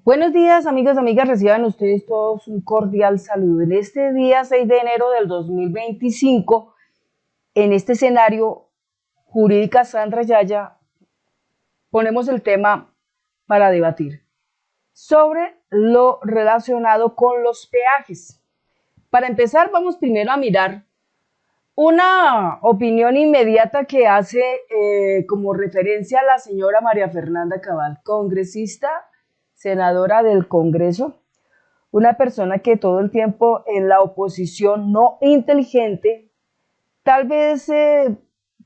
Buenos días, amigos, amigas, reciban ustedes todos un cordial saludo. En este día 6 de enero del 2025, en este escenario, Jurídica Sandra Yaya, ponemos el tema para debatir sobre lo relacionado con los peajes. Para empezar, vamos primero a mirar una opinión inmediata que hace como referencia a la señora María Fernanda Cabal, congresista, senadora del Congreso, una persona que todo el tiempo en la oposición no inteligente, tal vez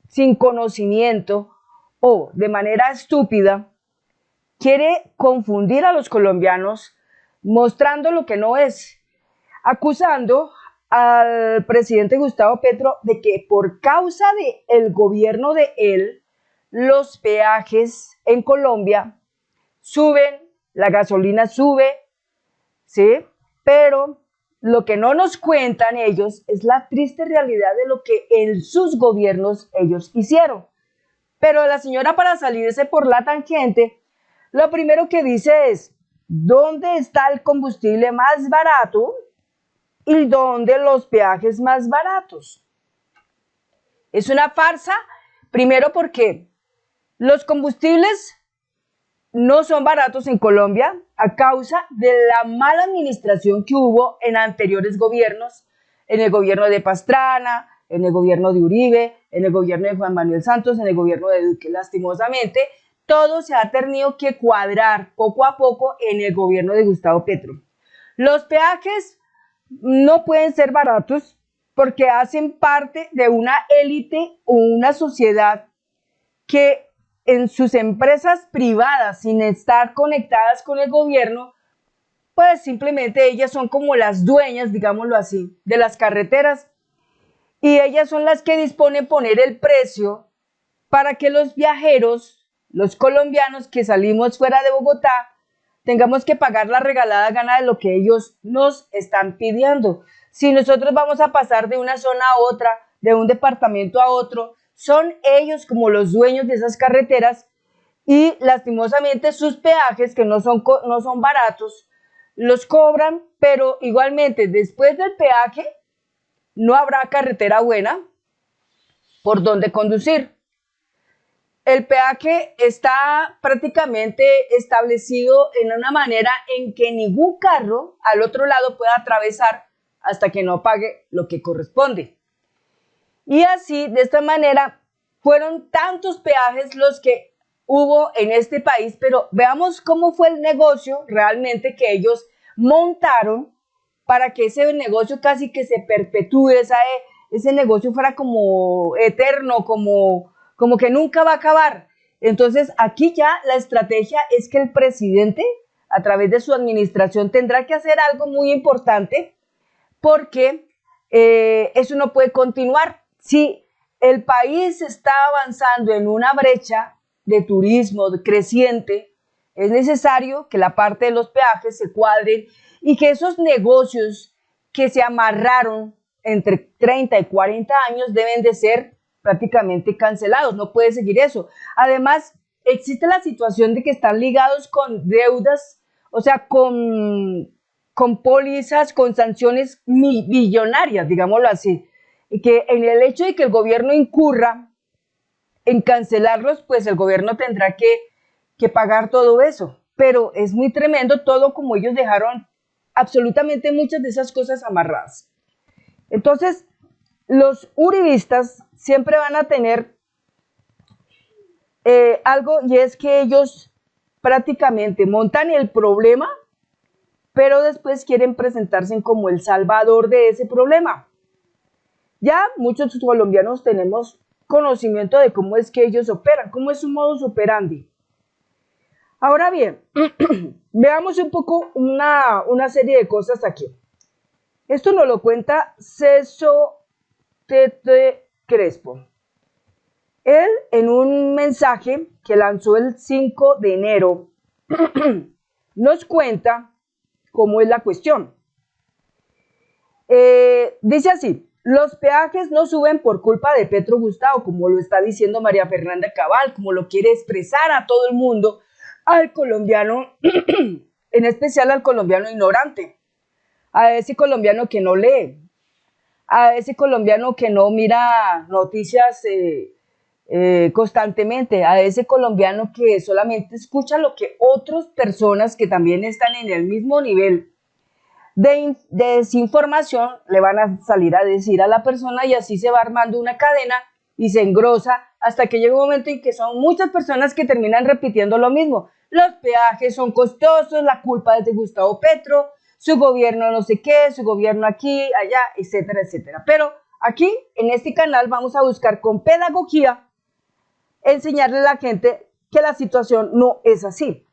sin conocimiento o de manera estúpida, quiere confundir a los colombianos mostrando lo que no es, acusando al presidente Gustavo Petro de que por causa del gobierno de él, los peajes en Colombia suben, la gasolina sube, ¿sí? Pero lo que no nos cuentan ellos es la triste realidad de lo que en sus gobiernos ellos hicieron. Pero la señora, para salirse por la tangente, lo primero que dice es, ¿dónde está el combustible más barato y dónde los peajes más baratos? Es una farsa, primero porque los combustibles no son baratos en Colombia a causa de la mala administración que hubo en anteriores gobiernos, en el gobierno de Pastrana, en el gobierno de Uribe, en el gobierno de Juan Manuel Santos, en el gobierno de Duque. Lastimosamente, todo se ha tenido que cuadrar poco a poco en el gobierno de Gustavo Petro. Los peajes no pueden ser baratos porque hacen parte de una élite o una sociedad que en sus empresas privadas, sin estar conectadas con el gobierno, pues simplemente ellas son como las dueñas, digámoslo así, de las carreteras, y ellas son las que disponen poner el precio para que los viajeros, los colombianos que salimos fuera de Bogotá, tengamos que pagar la regalada gana de lo que ellos nos están pidiendo. Si nosotros vamos a pasar de una zona a otra, de un departamento a otro, son ellos como los dueños de esas carreteras y lastimosamente sus peajes, que no son baratos, los cobran, pero igualmente después del peaje no habrá carretera buena por donde conducir. El peaje está prácticamente establecido en una manera en que ningún carro al otro lado pueda atravesar hasta que no pague lo que corresponde. Y así, de esta manera, fueron tantos peajes los que hubo en este país, pero veamos cómo fue el negocio realmente que ellos montaron para que ese negocio casi que se perpetúe, ese negocio fuera como eterno, como que nunca va a acabar. Entonces, aquí ya la estrategia es que el presidente, a través de su administración, tendrá que hacer algo muy importante porque eso no puede continuar. Si el país está avanzando en una brecha de turismo creciente, es necesario que la parte de los peajes se cuadren y que esos negocios que se amarraron entre 30 y 40 años deben de ser prácticamente cancelados. No puede seguir eso. Además, existe la situación de que están ligados con deudas, o sea, con pólizas, con sanciones billonarias, digámoslo así. Y que en el hecho de que el gobierno incurra en cancelarlos, pues el gobierno tendrá que pagar todo eso. Pero es muy tremendo todo como ellos dejaron absolutamente muchas de esas cosas amarradas. Entonces, los uribistas siempre van a tener algo, y es que ellos prácticamente montan el problema, pero después quieren presentarse como el salvador de ese problema. Ya muchos colombianos tenemos conocimiento de cómo es que ellos operan, cómo es su modus operandi. Ahora bien, veamos un poco una serie de cosas aquí. Esto nos lo cuenta Celso Tete Crespo. Él, en un mensaje que lanzó el 5 de enero, nos cuenta cómo es la cuestión. Dice así: los peajes no suben por culpa de Petro Gustavo, como lo está diciendo María Fernanda Cabal, como lo quiere expresar a todo el mundo, al colombiano en especial al colombiano ignorante, a ese colombiano que no lee, a ese colombiano que no mira noticias constantemente, a ese colombiano que solamente escucha lo que otras personas que también están en el mismo nivel de desinformación le van a salir a decir a la persona, y así se va armando una cadena y se engrosa hasta que llega un momento en que son muchas personas que terminan repitiendo lo mismo. Los peajes son costosos, la culpa es de Gustavo Petro, su gobierno no sé qué, su gobierno aquí, allá, etcétera, etcétera. Pero aquí, en este canal, vamos a buscar con pedagogía enseñarle a la gente que la situación no es así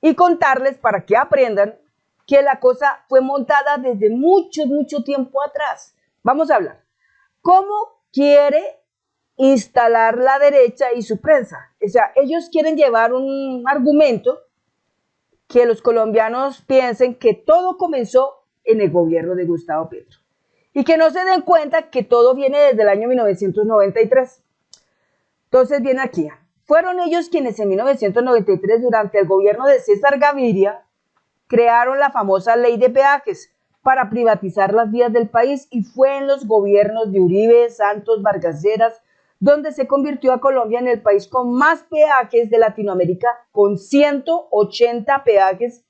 y contarles para que aprendan que la cosa fue montada desde mucho tiempo atrás. Vamos a hablar. ¿Cómo quiere instalar la derecha y su prensa? O sea, ellos quieren llevar un argumento que los colombianos piensen que todo comenzó en el gobierno de Gustavo Petro y que no se den cuenta que todo viene desde el año 1993. Entonces viene aquí. Fueron ellos quienes en 1993, durante el gobierno de César Gaviria, crearon la famosa ley de peajes para privatizar las vías del país, y fue en los gobiernos de Uribe, Santos, Vargas Lleras, donde se convirtió a Colombia en el país con más peajes de Latinoamérica, con 180 peajes,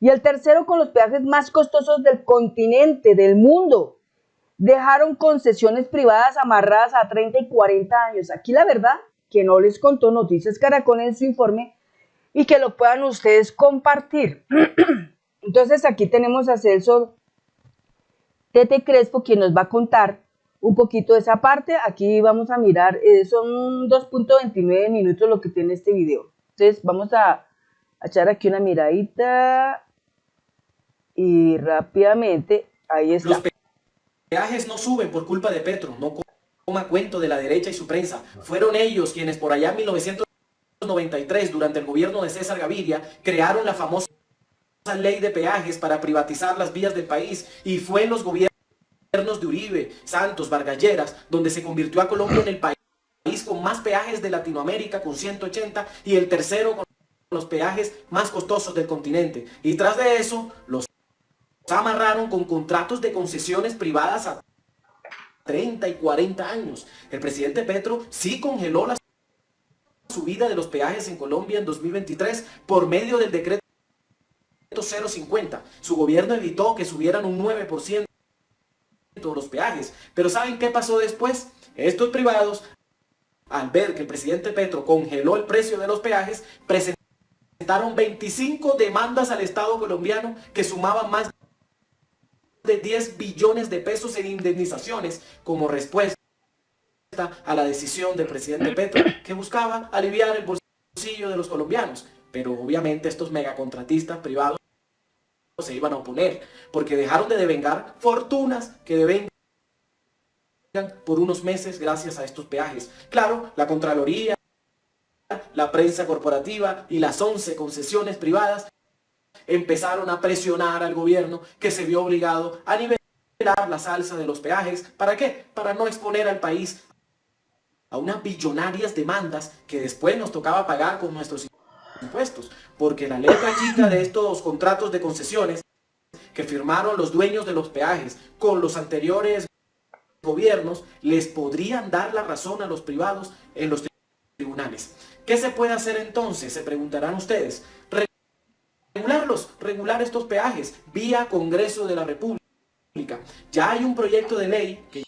y el tercero con los peajes más costosos del continente, del mundo. Dejaron concesiones privadas amarradas a 30 y 40 años. Aquí la verdad que no les contó Noticias Caracol en su informe, y que lo puedan ustedes compartir. Entonces aquí tenemos a Celso Tete Crespo, quien nos va a contar un poquito de esa parte. Aquí vamos a mirar, son 2.29 minutos lo que tiene este video. Entonces vamos a echar aquí una miradita y rápidamente, ahí está. Los peajes no suben por culpa de Petro, no coma cuento de la derecha y su prensa. Fueron ellos quienes por allá en 1993, durante el gobierno de César Gaviria, crearon la famosa ley de peajes para privatizar las vías del país, y fue en los gobiernos de Uribe, Santos, Vargas Lleras, donde se convirtió a Colombia en el país con más peajes de Latinoamérica, con 180, y el tercero con los peajes más costosos del continente. Y tras de eso, los amarraron con contratos de concesiones privadas a 30 y 40 años. El presidente Petro sí congeló la subida de los peajes en Colombia en 2023 por medio del decreto 050. Su gobierno evitó que subieran un 9% los peajes. Pero ¿saben qué pasó después? Estos privados, al ver que el presidente Petro congeló el precio de los peajes, presentaron 25 demandas al Estado colombiano que sumaban más de 10 billones de pesos en indemnizaciones como respuesta a la decisión del presidente Petro, que buscaba aliviar el bolsillo de los colombianos. Pero obviamente estos megacontratistas privados se iban a oponer, porque dejaron de devengar fortunas que devengan por unos meses gracias a estos peajes. Claro, la Contraloría, la prensa corporativa y las 11 concesiones privadas empezaron a presionar al gobierno, que se vio obligado a nivelar la alza de los peajes. ¿Para qué? Para no exponer al país a unas billonarias demandas que después nos tocaba pagar con nuestros impuestos, porque la letra chica de estos contratos de concesiones que firmaron los dueños de los peajes con los anteriores gobiernos les podrían dar la razón a los privados en los tribunales. ¿Qué se puede hacer entonces? Se preguntarán ustedes. Regular estos peajes vía Congreso de la República. Ya hay un proyecto de ley que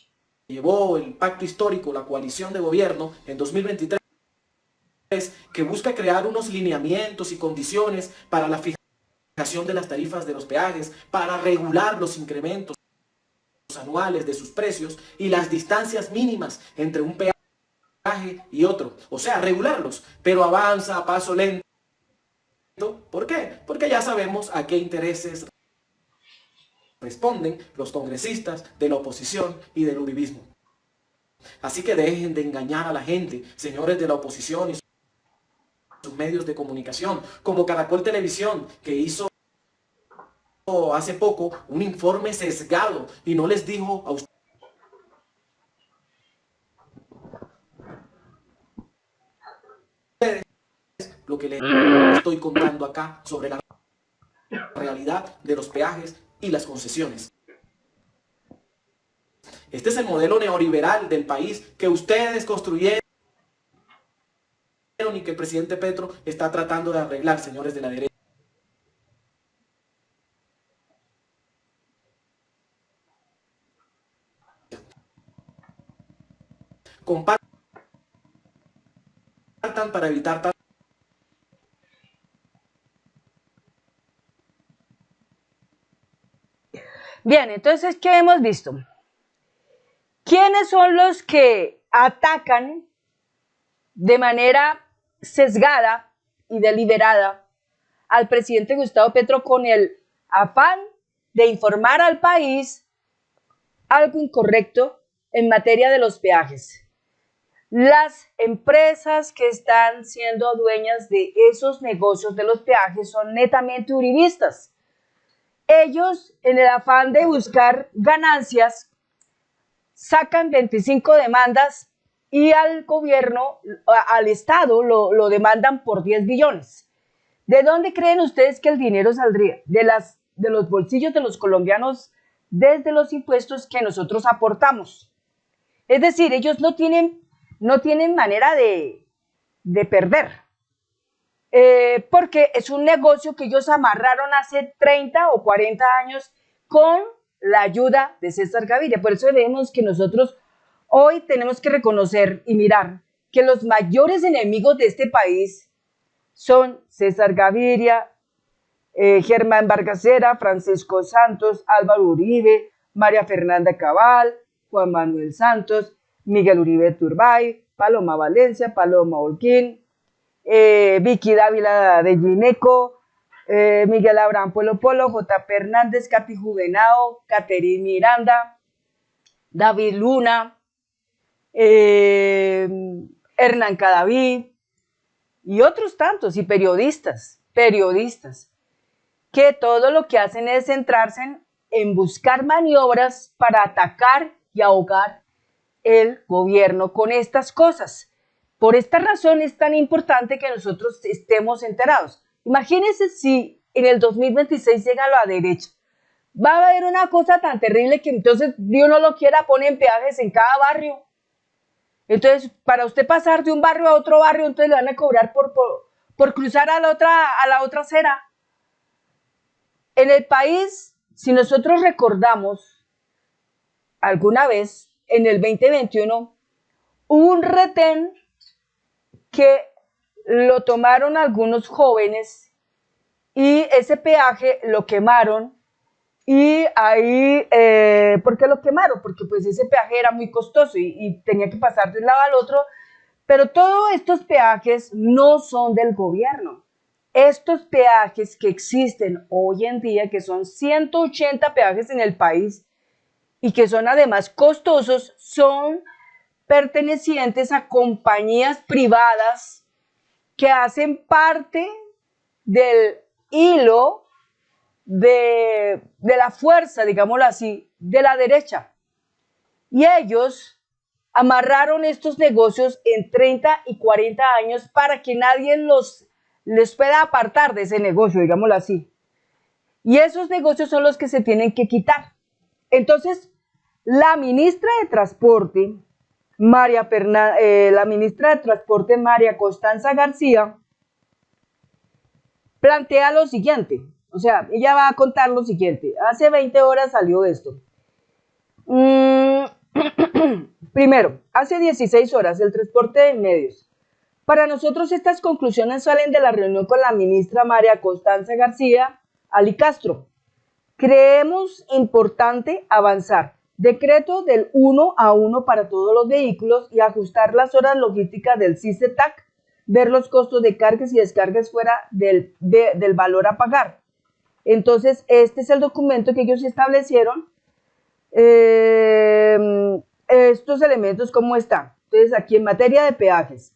llevó el pacto histórico, la coalición de gobierno, en 2023, que busca crear unos lineamientos y condiciones para la fijación de las tarifas de los peajes, para regular los incrementos anuales de sus precios y las distancias mínimas entre un peaje y otro. O sea, regularlos, pero avanza a paso lento. ¿Por qué? Porque ya sabemos a qué intereses responden los congresistas de la oposición y del uribismo. Así que dejen de engañar a la gente, señores de la oposición y sus medios de comunicación, como Caracol Televisión, que hizo hace poco un informe sesgado y no les dijo a ustedes lo que les estoy contando acá sobre la realidad de los peajes y las concesiones. Este es el modelo neoliberal del país que ustedes construyeron y que el presidente Petro está tratando de arreglar, señores de la derecha. Compartan para evitar tal. Bien, entonces, ¿qué hemos visto? ¿Quiénes son los que atacan de manera sesgada y deliberada al presidente Gustavo Petro con el afán de informar al país algo incorrecto en materia de los peajes? Las empresas que están siendo dueñas de esos negocios de los peajes son netamente uribistas. Ellos, en el afán de buscar ganancias, sacan 25 demandas y al gobierno, al Estado, lo demandan por 10 billones. ¿De dónde creen ustedes que el dinero saldría? De los bolsillos de los colombianos, desde los impuestos que nosotros aportamos. Es decir, ellos no tienen manera de perder, porque es un negocio que ellos amarraron hace 30 o 40 años con la ayuda de César Gaviria. Por eso vemos que nosotros hoy tenemos que reconocer y mirar que los mayores enemigos de este país son César Gaviria, Germán Vargasera, Francisco Santos, Álvaro Uribe, María Fernanda Cabal, Juan Manuel Santos, Miguel Uribe Turbay, Paloma Valencia, Paloma Holguín, Vicky Dávila de Gineco, Miguel Abraham Polo Polo, J.P. Hernández, Katy Juvenao, Caterine Miranda, David Luna, Hernán Cadaví y otros tantos, y periodistas, que todo lo que hacen es centrarse en buscar maniobras para atacar y ahogar el gobierno con estas cosas. Por esta razón es tan importante que nosotros estemos enterados. Imagínense si en el 2026 llega la derecha. Va a haber una cosa tan terrible que entonces Dios no lo quiera, ponen peajes en cada barrio. Entonces, para usted pasar de un barrio a otro barrio, entonces le van a cobrar por cruzar a la otra acera. En el país, si nosotros recordamos alguna vez, en el 2021, hubo un retén que lo tomaron algunos jóvenes y ese peaje lo quemaron. Y ahí, ¿por qué lo quemaron? Porque pues ese peaje era muy costoso y tenía que pasar de un lado al otro. Pero todos estos peajes no son del gobierno. Estos peajes que existen hoy en día, que son 180 peajes en el país y que son además costosos, son pertenecientes a compañías privadas que hacen parte del hilo de la fuerza, digámoslo así, de la derecha. Y ellos amarraron estos negocios en 30 y 40 años para que nadie les pueda apartar de ese negocio, digámoslo así. Y esos negocios son los que se tienen que quitar. Entonces, la ministra de Transporte, María Constanza García, plantea lo siguiente. O sea, ella va a contar lo siguiente. Hace 20 horas salió esto. Primero, hace 16 horas, el transporte de medios. Para nosotros estas conclusiones salen de la reunión con la ministra María Constanza García Ali Castro. Creemos importante avanzar. Decreto del 1 a 1 para todos los vehículos y ajustar las horas logísticas del CICETAC, ver los costos de cargas y descargas fuera del valor a pagar. Entonces, este es el documento que ellos establecieron. Estos elementos, ¿cómo están? Entonces, aquí en materia de peajes,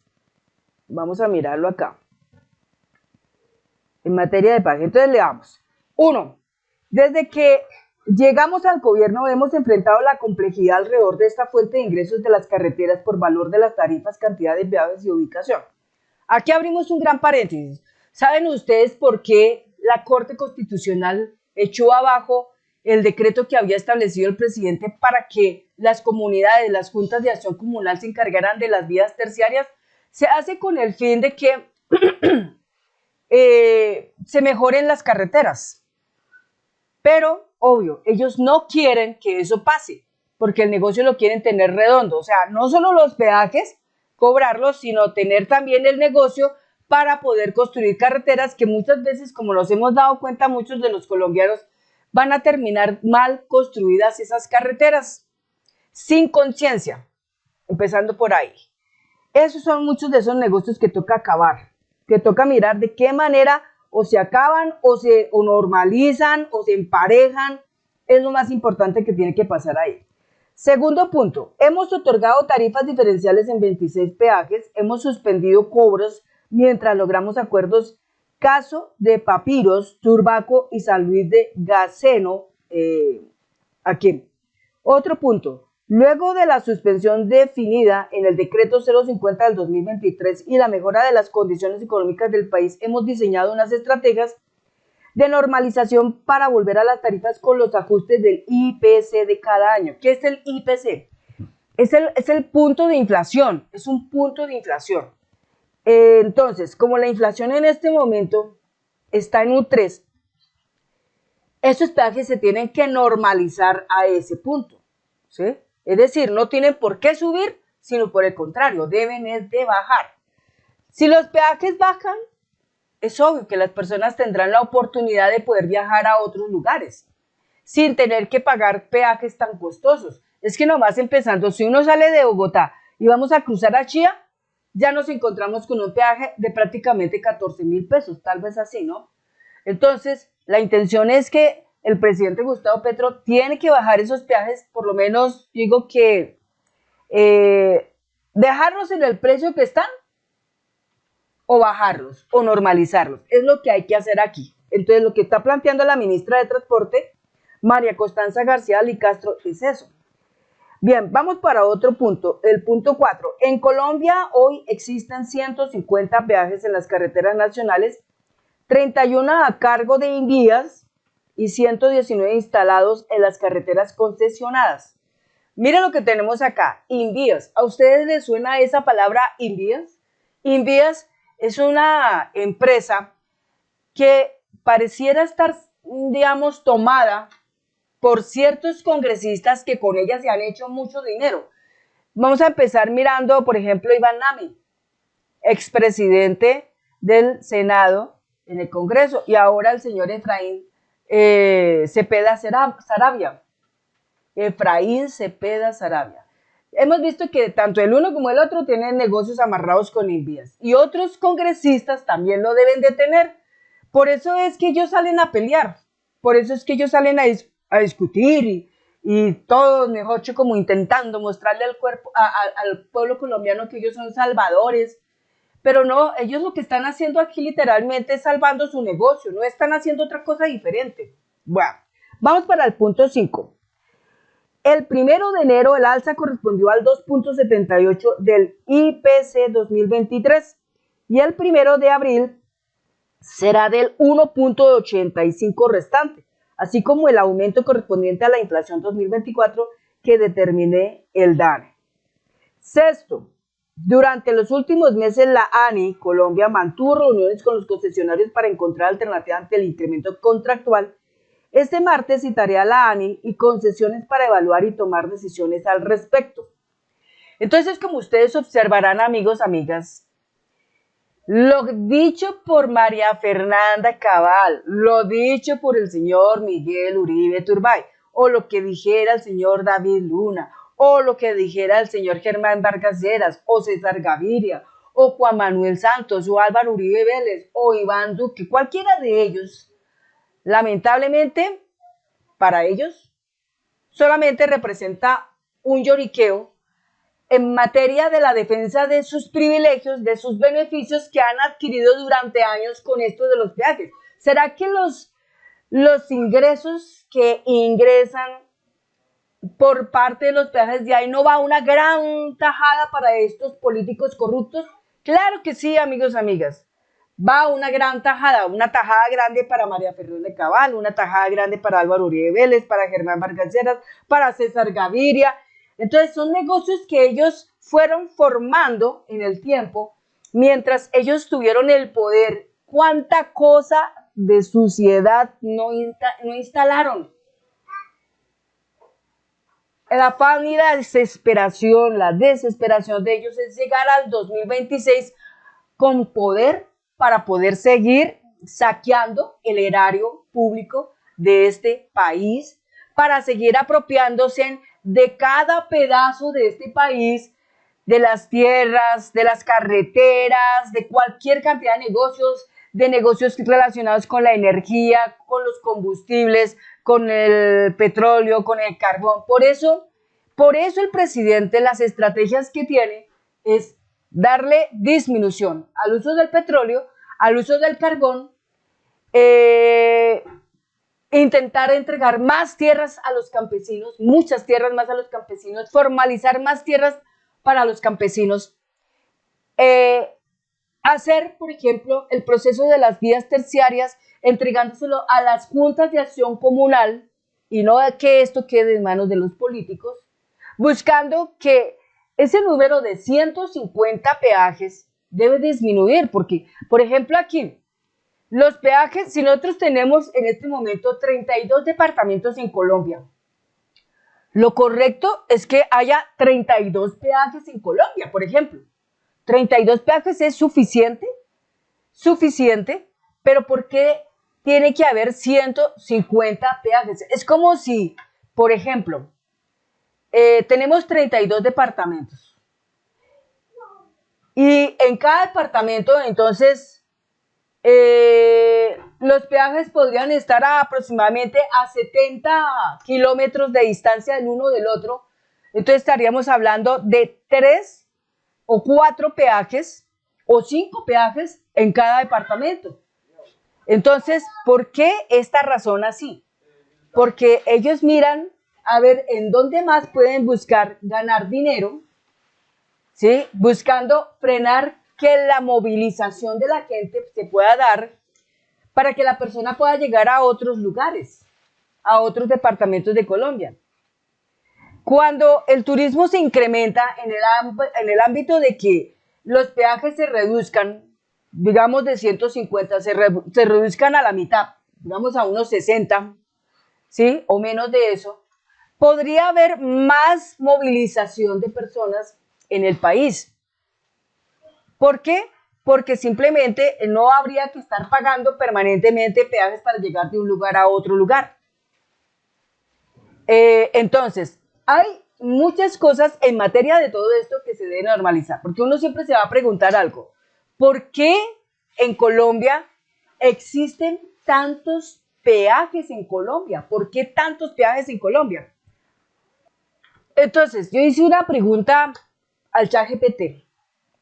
vamos a mirarlo acá. En materia de peajes, entonces leamos. 1. Desde que llegamos al gobierno hemos enfrentado la complejidad alrededor de esta fuente de ingresos de las carreteras por valor de las tarifas, cantidad de peajes y ubicación. Aquí abrimos un gran paréntesis. ¿Saben ustedes por qué la Corte Constitucional echó abajo el decreto que había establecido el presidente para que las comunidades, las juntas de acción comunal se encargaran de las vías terciarias, se hace con el fin de que se mejoren las carreteras. Pero, obvio, ellos no quieren que eso pase, porque el negocio lo quieren tener redondo. O sea, no solo los peajes, cobrarlos, sino tener también el negocio para poder construir carreteras que muchas veces, como nos hemos dado cuenta muchos de los colombianos, van a terminar mal construidas esas carreteras, sin conciencia, empezando por ahí. Esos son muchos de esos negocios que toca acabar, que toca mirar de qué manera o se acaban o normalizan o se emparejan. Es lo más importante que tiene que pasar ahí. Segundo punto, hemos otorgado tarifas diferenciales en 26 peajes, hemos suspendido cobros mientras logramos acuerdos. Caso de Papiros, Turbaco y San Luis de Gaceno, aquí. Otro punto, luego de la suspensión definida en el decreto 050 del 2023 y la mejora de las condiciones económicas del país, hemos diseñado unas estrategias de normalización para volver a las tarifas con los ajustes del IPC de cada año. ¿Qué es el IPC? Es el punto de inflación, es un punto de inflación. Entonces, como la inflación en este momento está en un 3, esos peajes se tienen que normalizar a ese punto, ¿sí? Es decir, no tienen por qué subir, sino por el contrario, deben de bajar. Si los peajes bajan, es obvio que las personas tendrán la oportunidad de poder viajar a otros lugares, sin tener que pagar peajes tan costosos. Es que nomás empezando, si uno sale de Bogotá y vamos a cruzar a Chía, ya nos encontramos con un peaje de prácticamente 14.000 pesos, tal vez así, ¿no? Entonces, la intención es que el presidente Gustavo Petro tiene que bajar esos peajes, por lo menos digo que dejarlos en el precio que están, o bajarlos, o normalizarlos. Es lo que hay que hacer aquí. Entonces, lo que está planteando la ministra de Transporte, María Constanza García Licastro, es eso. Bien, vamos para otro punto, el punto 4. En Colombia hoy existen 150 peajes en las carreteras nacionales, 31 a cargo de Invías y 119 instalados en las carreteras concesionadas. Miren lo que tenemos acá, Invías. ¿A ustedes les suena esa palabra Invías? Invías es una empresa que pareciera estar, digamos, tomada por ciertos congresistas que con ella se han hecho mucho dinero. Vamos a empezar mirando, por ejemplo, Iván Nami, expresidente del Senado en el Congreso, y ahora el señor Efraín Cepeda Saravia. Efraín Cepeda Saravia. Hemos visto que tanto el uno como el otro tienen negocios amarrados con Invías, y otros congresistas también lo deben de tener. Por eso es que ellos salen a pelear, por eso es que ellos salen a discutir y todos, mejor dicho, como intentando mostrarle al pueblo colombiano que ellos son salvadores, pero no, ellos lo que están haciendo aquí literalmente es salvando su negocio, no están haciendo otra cosa diferente. Bueno, vamos para el punto 5. El 1 de enero el alza correspondió al 2.78 del IPC 2023 y el 1 de abril será del 1.85 restante, así como el aumento correspondiente a la inflación 2024 que determine el DANE. Sexto, durante los últimos meses la ANI Colombia mantuvo reuniones con los concesionarios para encontrar alternativas ante el incremento contractual. Este martes citaré a la ANI y concesiones para evaluar y tomar decisiones al respecto. Entonces, como ustedes observarán, amigos, amigas, lo dicho por María Fernanda Cabal, lo dicho por el señor Miguel Uribe Turbay, o lo que dijera el señor David Luna, o lo que dijera el señor Germán Vargas Lleras, o César Gaviria, o Juan Manuel Santos, o Álvaro Uribe Vélez, o Iván Duque, cualquiera de ellos, lamentablemente, para ellos, solamente representa un lloriqueo en materia de la defensa de sus privilegios, de sus beneficios que han adquirido durante años con esto de los peajes. ¿Será que los ingresos que ingresan por parte de los peajes de ahí no va una gran tajada para estos políticos corruptos? Claro que sí, amigos, amigas. va una gran tajada, una tajada grande para María Fernández Cabal, una tajada grande para Álvaro Uribe Vélez, para Germán Vargas Lleras, para César Gaviria. Entonces son negocios que ellos fueron formando en el tiempo mientras ellos tuvieron el poder. ¿Cuánta cosa de suciedad no instalaron? El afán y la desesperación de ellos es llegar al 2026 con poder para poder seguir saqueando el erario público de este país, para seguir apropiándose de cada pedazo de este país, de las tierras, de las carreteras, de cualquier cantidad de negocios relacionados con la energía, con los combustibles, con el petróleo, con el carbón. Por eso el presidente, las estrategias que tiene es darle disminución al uso del petróleo, al uso del carbón, intentar entregar más tierras a los campesinos, muchas tierras más a los campesinos, formalizar más tierras para los campesinos, hacer, por ejemplo, el proceso de las vías terciarias, entregándoselo a las juntas de acción comunal y no que esto quede en manos de los políticos, buscando que ese número de 150 peajes debe disminuir, porque, por ejemplo, aquí, los peajes, si nosotros tenemos en este momento 32 departamentos en Colombia, lo correcto es que haya 32 peajes en Colombia, por ejemplo. 32 peajes es suficiente, pero ¿por qué tiene que haber 150 peajes? Es como si, por ejemplo, tenemos 32 departamentos y en cada departamento, entonces, los peajes podrían estar aproximadamente a 70 kilómetros de distancia el uno del otro. Entonces estaríamos hablando de 3 o 4 peajes o 5 peajes en cada departamento. Entonces, ¿por qué esta razón así? Porque ellos miran a ver en dónde más pueden buscar ganar dinero, ¿sí? Buscando frenar que la movilización de la gente se pueda dar para que la persona pueda llegar a otros lugares, a otros departamentos de Colombia. Cuando el turismo se incrementa en el ámbito de que los peajes se reduzcan, digamos de 150, se reduzcan a la mitad, digamos a unos 60, ¿sí? O menos de eso, podría haber más movilización de personas en el país. ¿Por qué? Porque simplemente no habría que estar pagando permanentemente peajes para llegar de un lugar a otro lugar. Entonces, hay muchas cosas en materia de todo esto que se debe normalizar, porque uno siempre se va a preguntar algo. ¿Por qué en Colombia existen tantos peajes en Colombia? ¿Por qué tantos peajes en Colombia? Entonces, yo hice una pregunta al ChatGPT.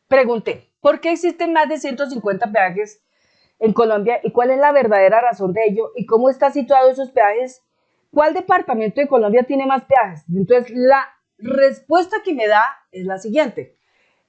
Pregunté, ¿por qué existen más de 150 peajes en Colombia y cuál es la verdadera razón de ello y cómo están situados esos peajes? ¿Cuál departamento de Colombia tiene más peajes? Entonces, la respuesta que me da es la siguiente.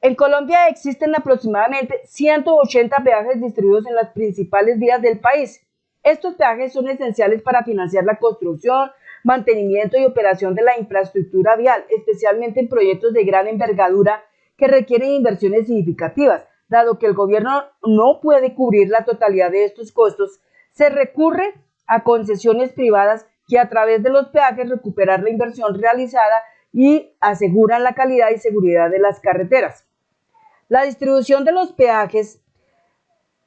En Colombia existen aproximadamente 180 peajes distribuidos en las principales vías del país. Estos peajes son esenciales para financiar la construcción, mantenimiento y operación de la infraestructura vial, especialmente en proyectos de gran envergadura que requieren inversiones significativas. Dado que el gobierno no puede cubrir la totalidad de estos costos, se recurre a concesiones privadas que a través de los peajes recuperan la inversión realizada y aseguran la calidad y seguridad de las carreteras. La distribución de los peajes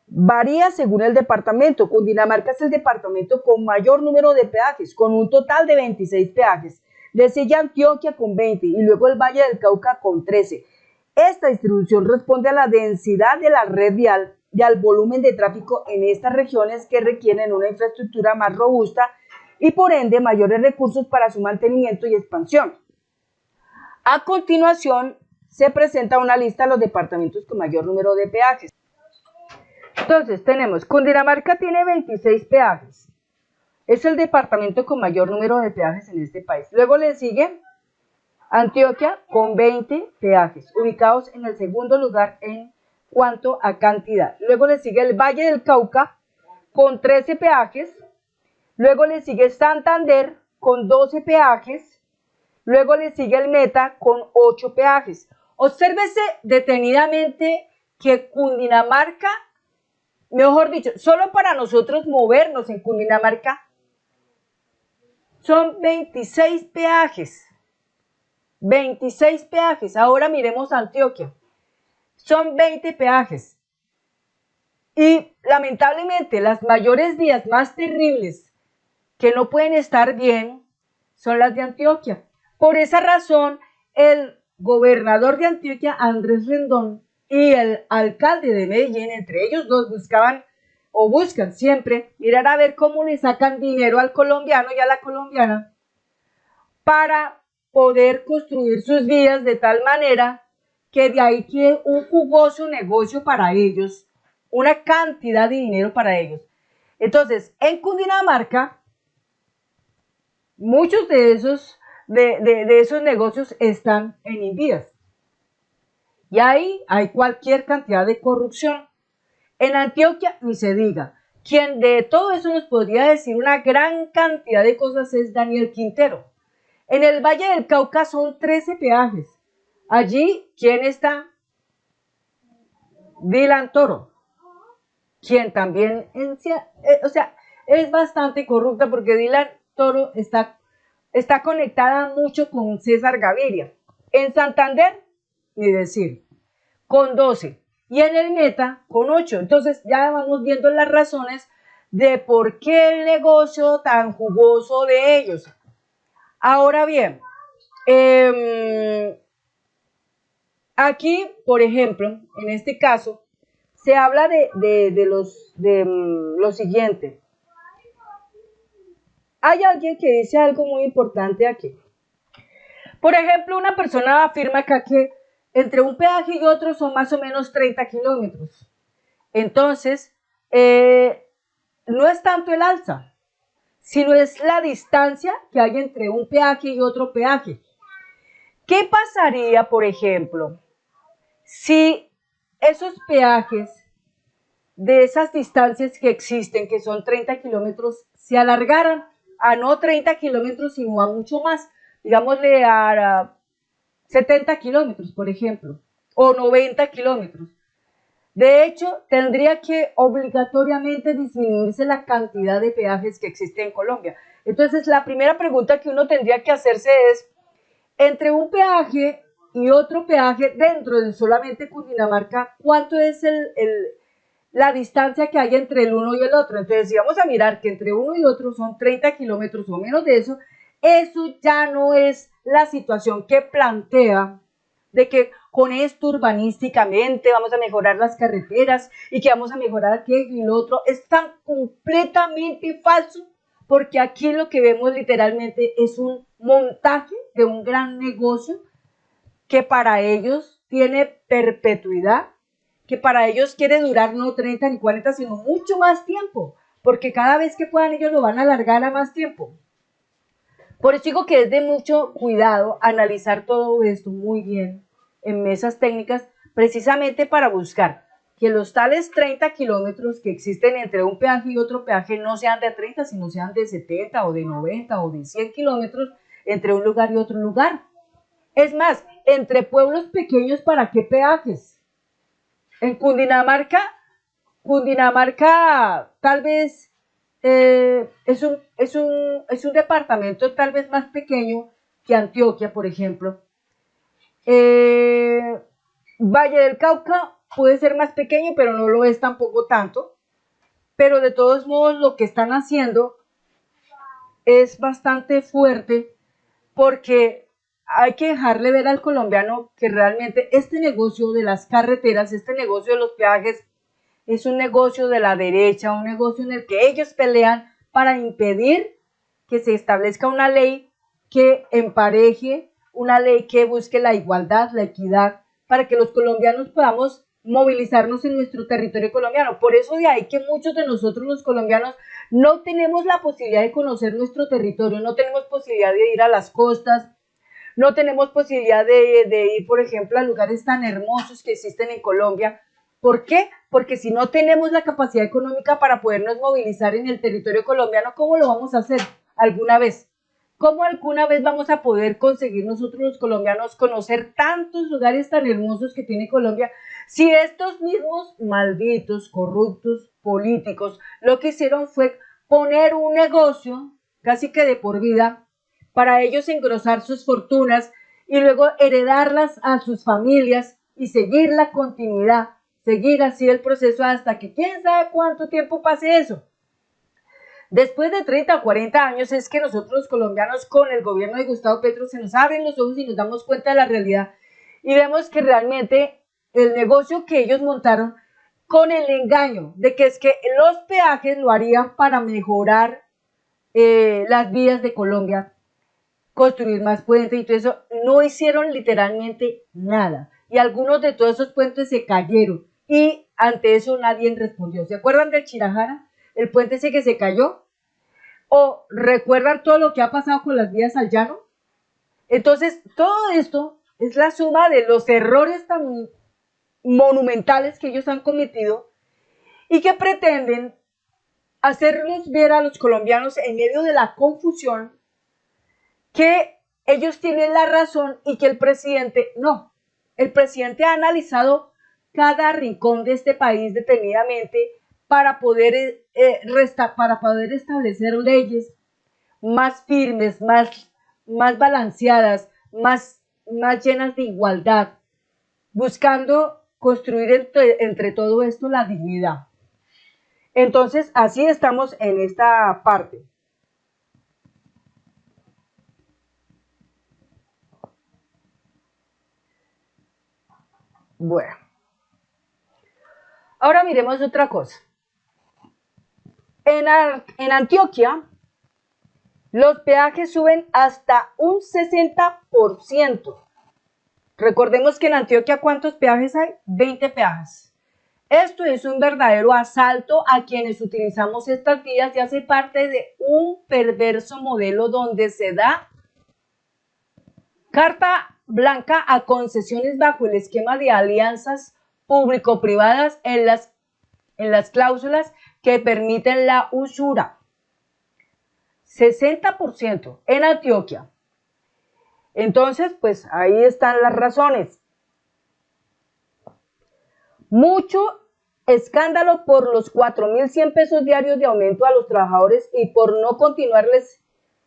varía según el departamento. Cundinamarca es el departamento con mayor número de peajes, con un total de 26 peajes. Le sigue Antioquia con 20 y luego el Valle del Cauca con 13. Esta distribución responde a la densidad de la red vial y al volumen de tráfico en estas regiones que requieren una infraestructura más robusta y por ende mayores recursos para su mantenimiento y expansión. A continuación se presenta una lista de los departamentos con mayor número de peajes. Entonces tenemos, Cundinamarca tiene 26 peajes. Es el departamento con mayor número de peajes en este país. Luego le sigue Antioquia con 20 peajes, ubicados en el segundo lugar en cuanto a cantidad. Luego le sigue el Valle del Cauca con 13 peajes. Luego le sigue Santander con 12 peajes. Luego le sigue el Meta con 8 peajes. Obsérvese detenidamente que Cundinamarca, mejor dicho, solo para nosotros movernos en Cundinamarca son 26 peajes. 26 peajes. Ahora miremos Antioquia. Son 20 peajes. Y lamentablemente las mayores vías más terribles que no pueden estar bien son las de Antioquia. Por esa razón, el gobernador de Antioquia, Andrés Rendón, y el alcalde de Medellín, entre ellos dos, buscaban o buscan siempre mirar a ver cómo le sacan dinero al colombiano y a la colombiana para poder construir sus vías de tal manera que de ahí quede un jugoso negocio para ellos, una cantidad de dinero para ellos. Entonces, en Cundinamarca, muchos de esos negocios están en Invías. Y ahí hay cualquier cantidad de corrupción. En Antioquia, ni se diga. Quien de todo eso nos podría decir una gran cantidad de cosas es Daniel Quintero. En el Valle del Cauca son 13 peajes. Allí, ¿quién está? Dylan Toro, quien también, es bastante corrupta porque Dylan Toro está conectada mucho con César Gaviria. En Santander, ni decir, con 12. Y en el Meta, con 8. Entonces ya vamos viendo las razones de por qué el negocio tan jugoso de ellos. Ahora bien, aquí, por ejemplo, en este caso, se habla de lo siguiente. Hay alguien que dice algo muy importante aquí. Por ejemplo, una persona afirma acá que entre un peaje y otro son más o menos 30 kilómetros. Entonces, no es tanto el alza, sino es la distancia que hay entre un peaje y otro peaje. ¿Qué pasaría, por ejemplo, si esos peajes de esas distancias que existen, que son 30 kilómetros, se alargaran a no 30 kilómetros, sino a mucho más? Digámosle a 70 kilómetros, por ejemplo, o 90 kilómetros. De hecho, tendría que obligatoriamente disminuirse la cantidad de peajes que existe en Colombia. Entonces, la primera pregunta que uno tendría que hacerse es, entre un peaje y otro peaje dentro de solamente Cundinamarca, ¿cuánto es la distancia que hay entre el uno y el otro? Entonces, si vamos a mirar que entre uno y otro son 30 kilómetros o menos de eso, eso ya no es la situación que plantea de que con esto urbanísticamente vamos a mejorar las carreteras y que vamos a mejorar aquello y lo otro. Es tan completamente falso, porque aquí lo que vemos literalmente es un montaje de un gran negocio que para ellos tiene perpetuidad, que para ellos quiere durar no 30 ni 40, sino mucho más tiempo, porque cada vez que puedan ellos lo van a alargar a más tiempo. Por eso digo que es de mucho cuidado analizar todo esto muy bien en mesas técnicas, precisamente para buscar que los tales 30 kilómetros que existen entre un peaje y otro peaje no sean de 30, sino sean de 70 o de 90 o de 100 kilómetros entre un lugar y otro lugar. Es más, entre pueblos pequeños, ¿para qué peajes? En Cundinamarca tal vez es un departamento tal vez más pequeño que Antioquia, por ejemplo. Valle del Cauca puede ser más pequeño, pero no lo es tampoco tanto. Pero de todos modos lo que están haciendo es bastante fuerte, porque hay que dejarle ver al colombiano que realmente este negocio de las carreteras, este negocio de los peajes, es un negocio de la derecha, un negocio en el que ellos pelean para impedir que se establezca una ley que empareje, una ley que busque la igualdad, la equidad, para que los colombianos podamos movilizarnos en nuestro territorio colombiano. Por eso de ahí que muchos de nosotros los colombianos no tenemos la posibilidad de conocer nuestro territorio, no tenemos posibilidad de ir a las costas, no tenemos posibilidad de ir, por ejemplo, a lugares tan hermosos que existen en Colombia, ¿Por qué? Porque si no tenemos la capacidad económica para podernos movilizar en el territorio colombiano, ¿cómo lo vamos a hacer alguna vez? ¿Cómo alguna vez vamos a poder conseguir nosotros los colombianos conocer tantos lugares tan hermosos que tiene Colombia si estos mismos malditos, corruptos, políticos, lo que hicieron fue poner un negocio casi que de por vida para ellos engrosar sus fortunas y luego heredarlas a sus familias y seguir la continuidad, seguir así el proceso hasta que quién sabe cuánto tiempo pase eso? Después de 30 o 40 años es que nosotros los colombianos con el gobierno de Gustavo Petro se nos abren los ojos y nos damos cuenta de la realidad y vemos que realmente el negocio que ellos montaron con el engaño de que es que los peajes lo harían para mejorar las vías de Colombia, construir más puentes y todo eso, no hicieron literalmente nada y algunos de todos esos puentes se cayeron y ante eso nadie respondió. ¿Se acuerdan del Chirajara? El puente ese que se cayó, o recuerdan todo lo que ha pasado con las vías al llano. Entonces, todo esto es la suma de los errores tan monumentales que ellos han cometido y que pretenden hacernos ver a los colombianos en medio de la confusión que ellos tienen la razón y que el presidente no. El presidente ha analizado cada rincón de este país detenidamente para poder establecer leyes más firmes, más balanceadas, más llenas de igualdad, buscando construir entre todo esto la dignidad. Entonces, así estamos en esta parte. Bueno, ahora miremos otra cosa. En Antioquia, los peajes suben hasta un 60%. Recordemos que en Antioquia, ¿cuántos peajes hay? 20 peajes. Esto es un verdadero asalto a quienes utilizamos estas vías y hace parte de un perverso modelo donde se da carta blanca a concesiones bajo el esquema de alianzas público-privadas en las cláusulas que permiten la usura. 60% en Antioquia. Entonces, pues ahí están las razones. Mucho escándalo por los 4.100 pesos diarios de aumento a los trabajadores y por no continuarles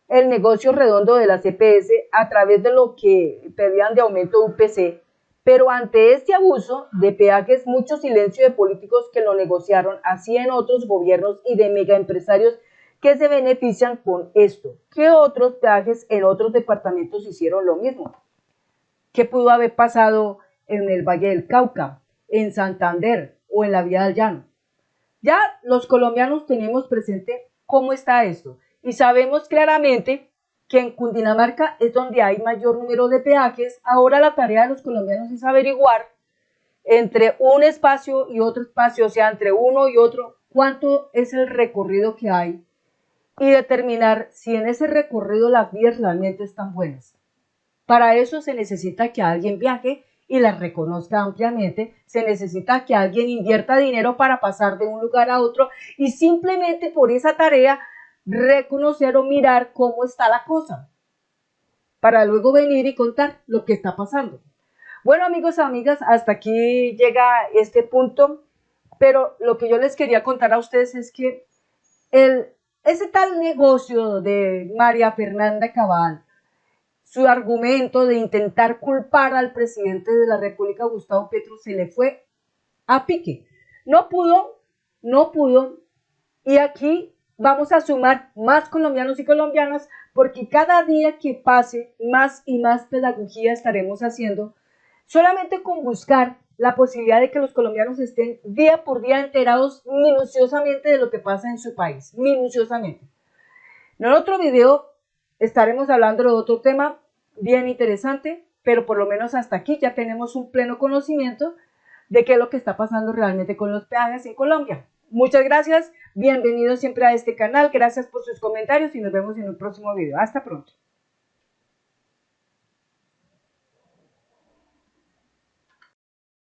el negocio redondo de la CPS a través de lo que pedían de aumento UPC. Pero ante este abuso de peajes, mucho silencio de políticos que lo negociaron, así en otros gobiernos y de megaempresarios que se benefician con esto. ¿Qué otros peajes en otros departamentos hicieron lo mismo? ¿Qué pudo haber pasado en el Valle del Cauca, en Santander o en la Vía del Llano? Ya los colombianos tenemos presente cómo está esto y sabemos claramente que en Cundinamarca es donde hay mayor número de peajes. Ahora la tarea de los colombianos es averiguar entre un espacio y otro espacio, o sea, entre uno y otro, cuánto es el recorrido que hay y determinar si en ese recorrido las vías realmente están buenas. Para eso se necesita que alguien viaje y las reconozca ampliamente, se necesita que alguien invierta dinero para pasar de un lugar a otro y simplemente por esa tarea reconocer o mirar cómo está la cosa, para luego venir y contar lo que está pasando. Bueno, amigos y amigas, hasta aquí llega este punto, pero lo que yo les quería contar a ustedes es que ese tal negocio de María Fernanda Cabal, su argumento de intentar culpar al presidente de la República, Gustavo Petro, se le fue a pique. No pudo, y aquí vamos a sumar más colombianos y colombianas, porque cada día que pase, más y más pedagogía estaremos haciendo, solamente con buscar la posibilidad de que los colombianos estén día por día enterados minuciosamente de lo que pasa en su país, minuciosamente. En el otro video estaremos hablando de otro tema bien interesante, pero por lo menos hasta aquí ya tenemos un pleno conocimiento de qué es lo que está pasando realmente con los peajes en Colombia. Muchas gracias, bienvenidos siempre a este canal, gracias por sus comentarios y nos vemos en un próximo video. Hasta pronto.